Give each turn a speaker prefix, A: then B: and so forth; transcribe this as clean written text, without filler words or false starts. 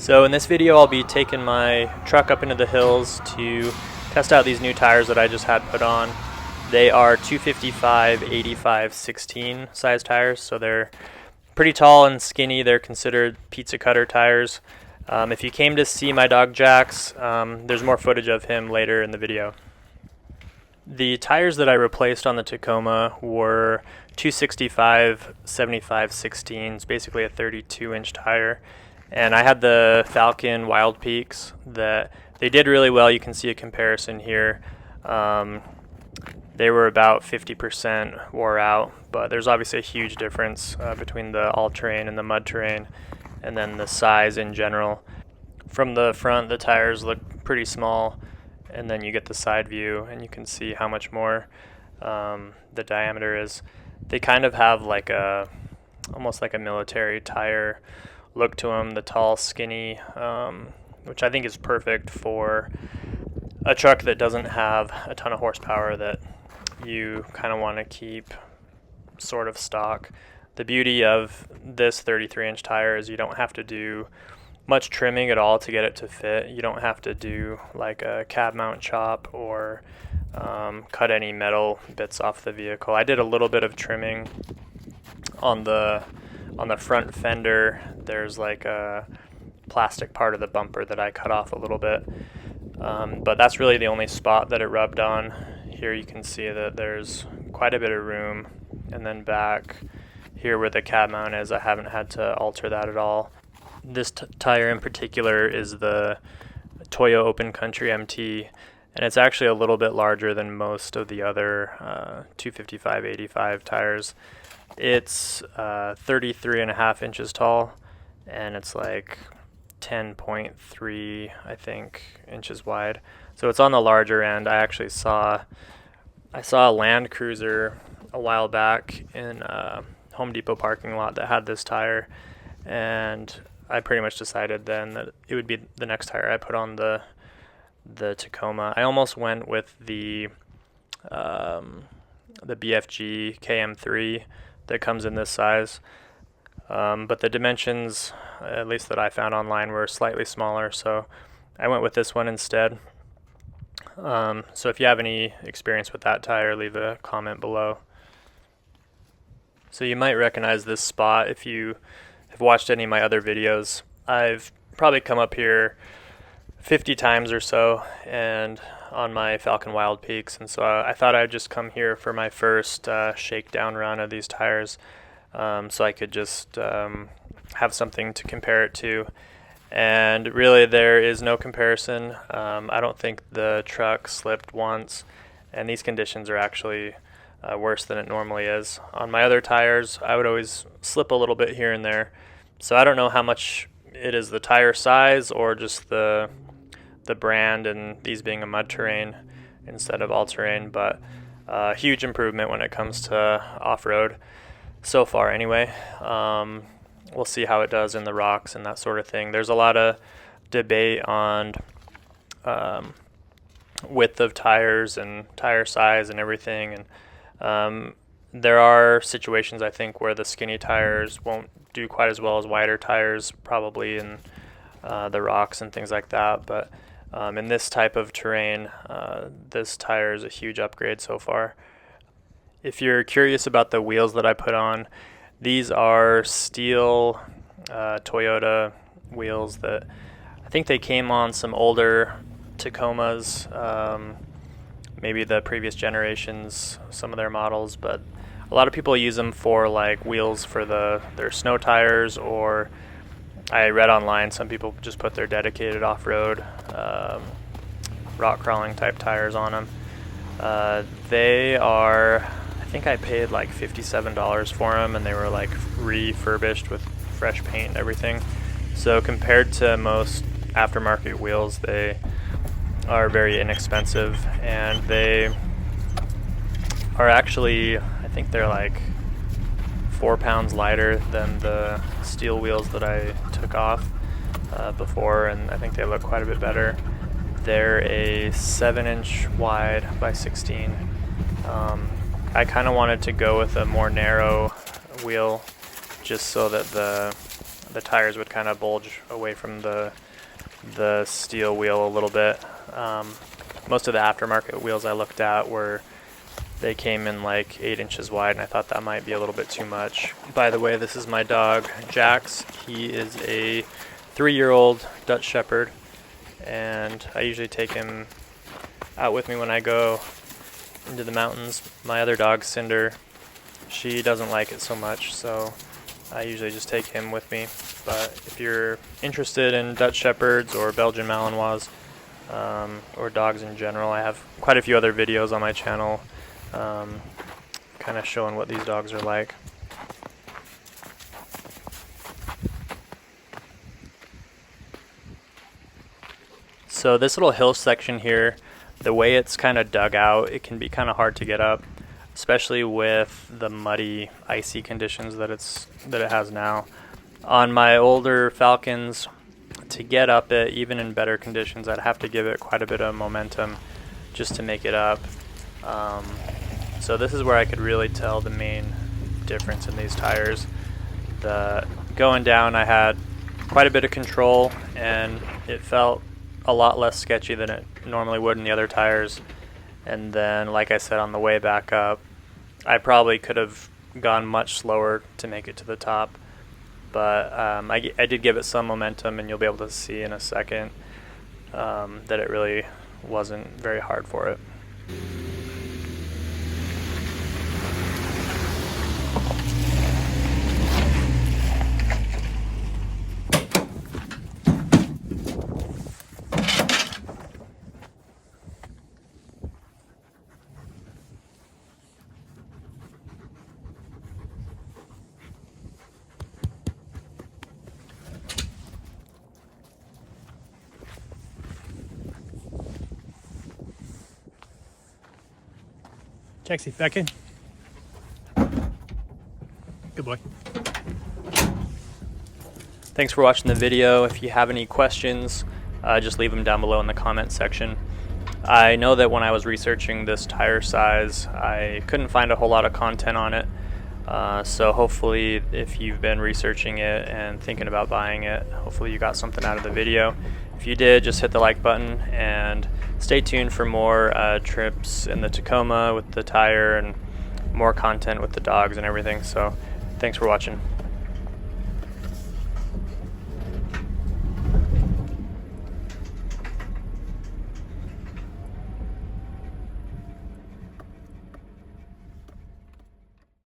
A: So in this video I'll be taking my truck up into the hills to test out these new tires that I just had put on. They are 255/85/16 size tires, so they're pretty tall and skinny. They're considered pizza cutter tires. If you came to see my dog Jax, there's more footage of him later in the video. The tires that I replaced on the Tacoma were 265/75/16s, basically a 32-inch tire. And I had the Falcon Wildpeaks that they did really well. You can see a comparison here. They were about 50% wore out, but there's obviously a huge difference between the all-terrain and the mud terrain, and then the size in general. From the front, the tires look pretty small, and then you get the side view and you can see how much more the diameter is. They kind of have like almost like a military tire look to them, the tall, skinny, which I think is perfect for a truck that doesn't have a ton of horsepower that you kind of want to keep sort of stock. The beauty of this 33-inch tire is you don't have to do much trimming at all to get it to fit. You don't have to do like a cab mount chop or cut any metal bits off the vehicle. I did a little bit of trimming on the front fender. There's like a plastic part of the bumper that I cut off a little bit, but that's really the only spot that it rubbed on. Here you can see that there's quite a bit of room, and then back here where the cab mount is, I haven't had to alter that at all. This tire in particular is the Toyo Open Country MT, and it's actually a little bit larger than most of the other 255/85 tires. It's 33.5 inches tall, and it's like 10.3, I think, inches wide. So it's on the larger end. I saw a Land Cruiser a while back in a Home Depot parking lot that had this tire, and I pretty much decided then that it would be the next tire I put on the Tacoma. I almost went with the BFG KM3 that comes in this size, but the dimensions, at least that I found online, were slightly smaller, so I went with this one instead. So if you have any experience with that tire, leave a comment below. So you might recognize this spot if you have watched any of my other videos. I've probably come up here 50 times or so, and on my Falcon Wildpeaks, and so I thought I'd just come here for my first shakedown run of these tires, so I could just have something to compare it to. And really there is no comparison. I don't think the truck slipped once, and these conditions are actually worse than it normally is. On my other tires, I would always slip a little bit here and there, so I don't know how much it is the tire size or just the brand, and these being a mud terrain instead of all terrain, but huge improvement when it comes to off-road so far anyway. We'll see how it does in the rocks and that sort of thing. There's a lot of debate on width of tires and tire size and everything, and there are situations I think where the skinny tires won't do quite as well as wider tires, probably in the rocks and things like that, but in this type of terrain, this tire is a huge upgrade so far. If you're curious about the wheels that I put on, these are steel Toyota wheels that I think they came on some older Tacomas, maybe the previous generations, some of their models, but a lot of people use them for like wheels for their snow tires, or I read online some people just put their dedicated off-road rock crawling type tires on them. They are, I think I paid like $57 for them, and they were like refurbished with fresh paint and everything. So compared to most aftermarket wheels, they are very inexpensive, and they are actually, I think they're like 4 pounds lighter than the steel wheels that I took off before, and I think they look quite a bit better. They're a 7-inch wide by 16. I kind of wanted to go with a more narrow wheel just so that the the tires would kind of bulge away from the steel wheel a little bit. Most of the aftermarket wheels I looked at they came in like 8 inches wide, and I thought that might be a little bit too much. By the way, this is my dog, Jax. He is a 3-year-old Dutch Shepherd, and I usually take him out with me when I go into the mountains. My other dog, Cinder, she doesn't like it so much, so I usually just take him with me. But if you're interested in Dutch Shepherds or Belgian Malinois, or dogs in general, I have quite a few other videos on my channel kind of showing what these dogs are like. So this little hill section here, the way it's kind of dug out, it can be kind of hard to get up, especially with the muddy, icy conditions that it has now. On my older Falcons, to get up it, even in better conditions, I'd have to give it quite a bit of momentum just to make it up. So this is where I could really tell the main difference in these tires. Going down, I had quite a bit of control, and it felt a lot less sketchy than it normally would in the other tires. And then, like I said, on the way back up, I probably could have gone much slower to make it to the top. But I did give it some momentum, and you'll be able to see in a second that it really wasn't very hard for it.
B: Jaxie, back in. Good boy.
A: Thanks for watching the video. If you have any questions, just leave them down below in the comment section. I know that when I was researching this tire size, I couldn't find a whole lot of content on it. So hopefully, if you've been researching it and thinking about buying it, hopefully you got something out of the video. If you did, just hit the like button and stay tuned for more trips in the Tacoma with the tire and more content with the dogs and everything. So thanks for watching.